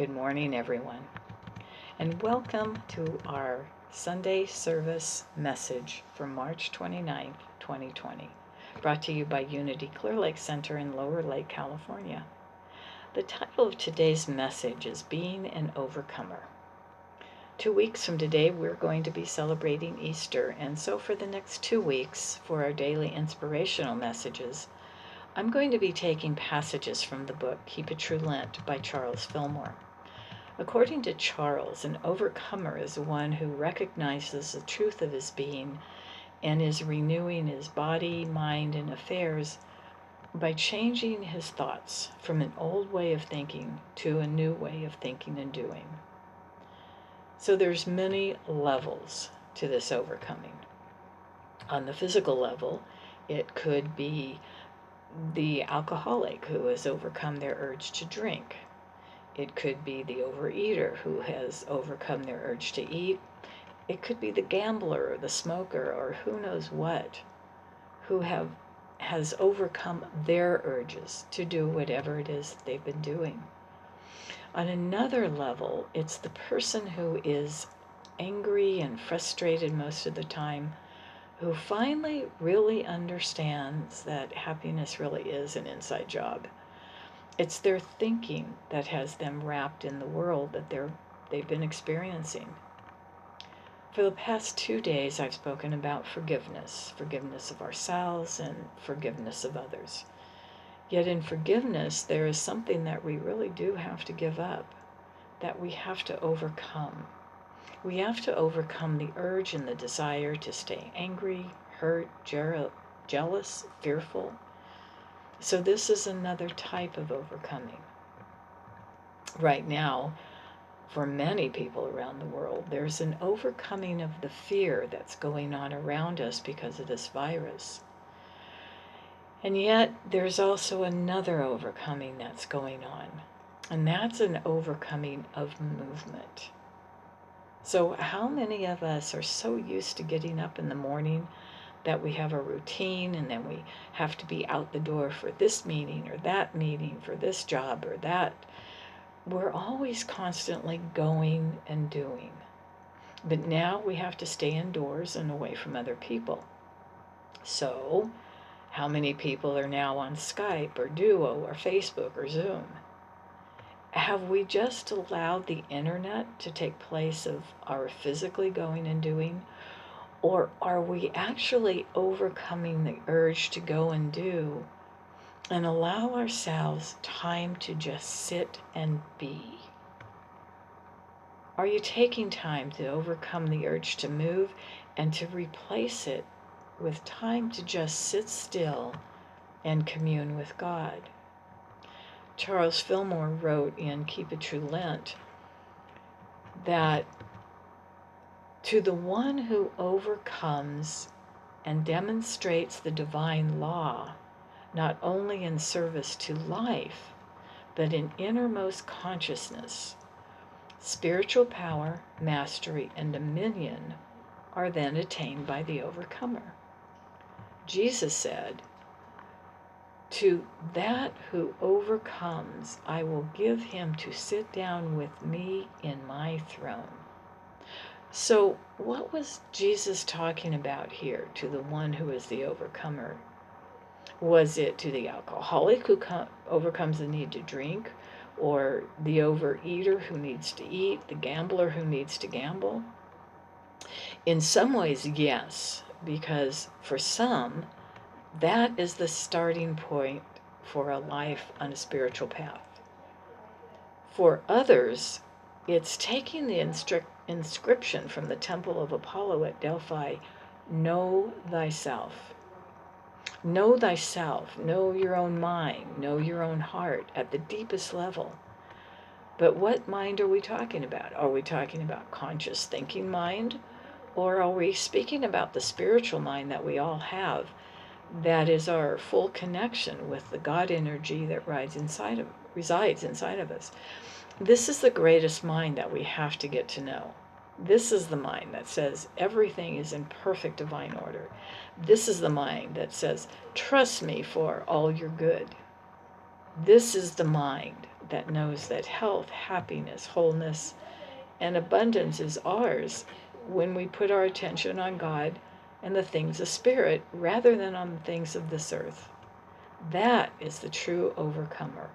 Good morning, everyone, and welcome to our Sunday service message for March 29th, 2020, brought to you by Unity Clear Lake Center in Lower Lake, California. The title of today's message is Being an Overcomer. 2 weeks from today, we're going to be celebrating Easter, and so for the next 2 weeks, for our daily inspirational messages, I'm going to be taking passages from the book Keep a True Lent by Charles Fillmore. According to Charles, an overcomer is one who recognizes the truth of his being and is renewing his body, mind, and affairs by changing his thoughts from an old way of thinking to a new way of thinking and doing. So there's many levels to this overcoming. On the physical level, it could be the alcoholic who has overcome their urge to drink. It could be the overeater who has overcome their urge to eat. It could be the gambler or the smoker or who knows what, who has overcome their urges to do whatever it is that they've been doing. On another level, it's the person who is angry and frustrated most of the time, who finally really understands that happiness really is an inside job. It's their thinking that has them wrapped in the world that they've been experiencing. For the past 2 days, I've spoken about forgiveness of ourselves and forgiveness of others. Yet in forgiveness, there is something that we really do have to give up, that we have to overcome. We have to overcome the urge and the desire to stay angry, hurt, jealous, fearful. So this is another type of overcoming. Right now, for many people around the world, there's an overcoming of the fear that's going on around us because of this virus. And yet, there's also another overcoming that's going on, and that's an overcoming of movement. So how many of us are so used to getting up in the morning that we have a routine and then we have to be out the door for this meeting or that meeting, for this job or that? We're always constantly going and doing. But now we have to stay indoors and away from other people. So, how many people are now on Skype or Duo or Facebook or Zoom? Have we just allowed the internet to take place of our physically going and doing? Or are we actually overcoming the urge to go and do and allow ourselves time to just sit and be? Are you taking time to overcome the urge to move and to replace it with time to just sit still and commune with God? Charles Fillmore wrote in Keep a True Lent that to the one who overcomes and demonstrates the divine law, not only in service to life, but in innermost consciousness, spiritual power, mastery, and dominion are then attained by the overcomer. Jesus said, "To that who overcomes, I will give him to sit down with me in my throne." So what was Jesus talking about here to the one who is the overcomer? Was it to the alcoholic who overcomes the need to drink, or the overeater who needs to eat, the gambler who needs to gamble? In some ways, yes, because for some, that is the starting point for a life on a spiritual path. For others, it's taking the inscription from the Temple of Apollo at Delphi, know thyself. Know thyself, know your own mind, know your own heart at the deepest level. But what mind are we talking about? Are we talking about conscious thinking mind? Or are we speaking about the spiritual mind that we all have, that is our full connection with the God energy that resides inside of us? This is the greatest mind that we have to get to know. This is the mind that says everything is in perfect divine order. This is the mind that says, trust me for all your good. This is the mind that knows that health, happiness, wholeness, and abundance is ours when we put our attention on God and the things of spirit rather than on the things of this earth. That is the true overcomer,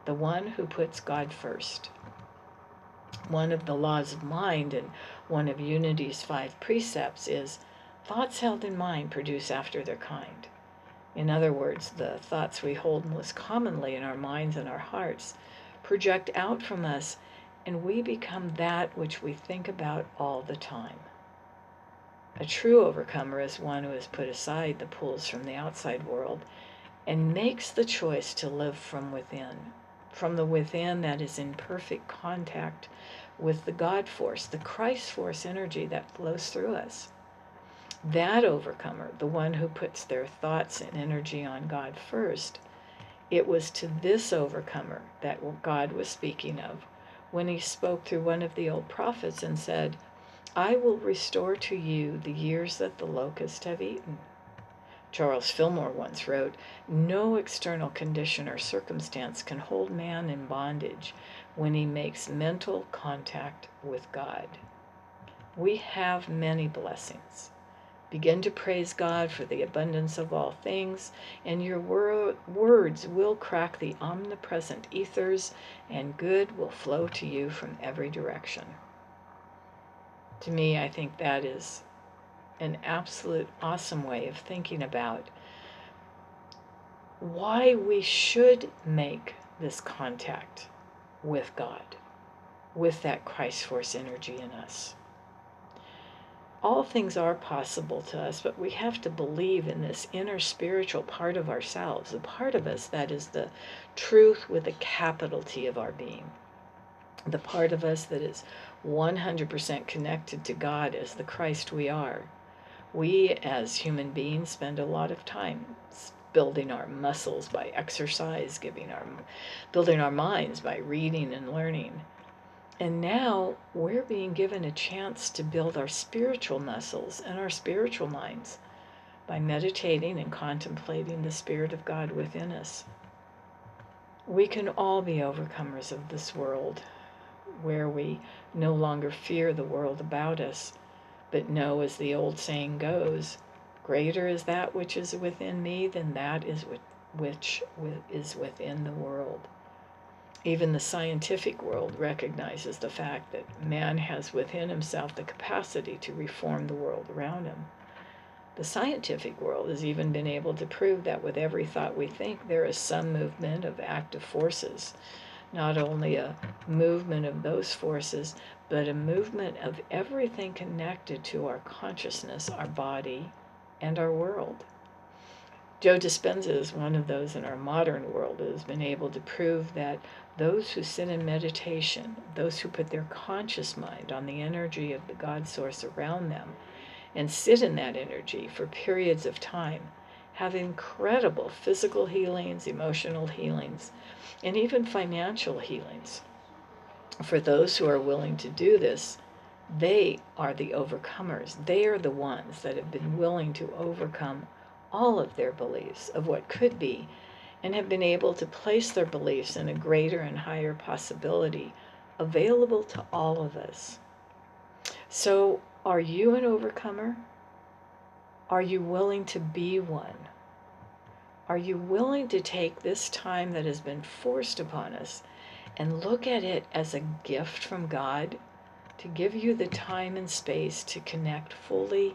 the one who puts God first. One of the laws of mind and one of Unity's 5 precepts is thoughts held in mind produce after their kind. In other words, the thoughts we hold most commonly in our minds and our hearts project out from us, and we become that which we think about all the time. A true overcomer is one who has put aside the pulls from the outside world and makes the choice to live from the within that is in perfect contact with the God force, the Christ force energy that flows through us. That overcomer, the one who puts their thoughts and energy on God first, it was to this overcomer that God was speaking of when he spoke through one of the old prophets and said, I will restore to you the years that the locusts have eaten. Charles Fillmore once wrote, no external condition or circumstance can hold man in bondage when he makes mental contact with God. We have many blessings. Begin to praise God for the abundance of all things, and your words will crack the omnipresent ethers, and good will flow to you from every direction. To me, I think that is an absolute awesome way of thinking about why we should make this contact with God, with that Christ force energy in us. All things are possible to us, but we have to believe in this inner spiritual part of ourselves, the part of us that is the truth with a capital T of our being, the part of us that is 100% connected to God as the Christ we are. We as human beings spend a lot of time building our muscles by exercise, building our minds by reading and learning. And now we're being given a chance to build our spiritual muscles and our spiritual minds by meditating and contemplating the Spirit of God within us. We can all be overcomers of this world, where we no longer fear the world about us, but know, as the old saying goes, greater is that which is within me than that is which is within the world. Even the scientific world recognizes the fact that man has within himself the capacity to reform the world around him. The scientific world has even been able to prove that with every thought we think, there is some movement of active forces. Not only a movement of those forces, but a movement of everything connected to our consciousness, our body, and our world. Joe Dispenza is one of those in our modern world who has been able to prove that those who sit in meditation, those who put their conscious mind on the energy of the God source around them and sit in that energy for periods of time, have incredible physical healings, emotional healings, and even financial healings. For those who are willing to do this, they are the overcomers. They are the ones that have been willing to overcome all of their beliefs of what could be and have been able to place their beliefs in a greater and higher possibility available to all of us. So, are you an overcomer? Are you willing to be one? Are you willing to take this time that has been forced upon us and look at it as a gift from God to give you the time and space to connect fully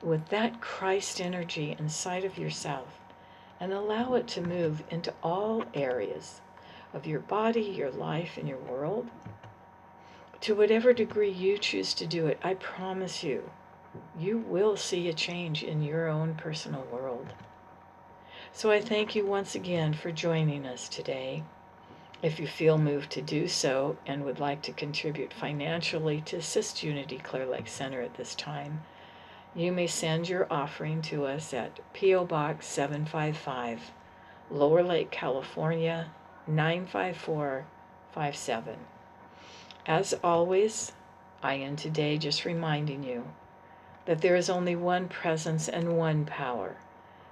with that Christ energy inside of yourself and allow it to move into all areas of your body, your life, and your world? To whatever degree you choose to do it, I promise you, you will see a change in your own personal world. So I thank you once again for joining us today. If you feel moved to do so and would like to contribute financially to assist Unity Clear Lake Center at this time, you may send your offering to us at P.O. Box 755, Lower Lake, California, 95457. As always, I am today just reminding you that there is only one presence and one power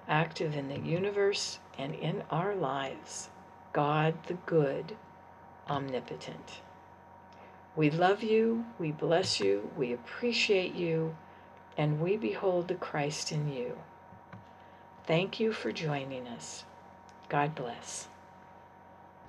active in the universe and in our lives. God the good, omnipotent. We love you, we bless you, we appreciate you, and we behold the Christ in you. Thank you for joining us. God bless.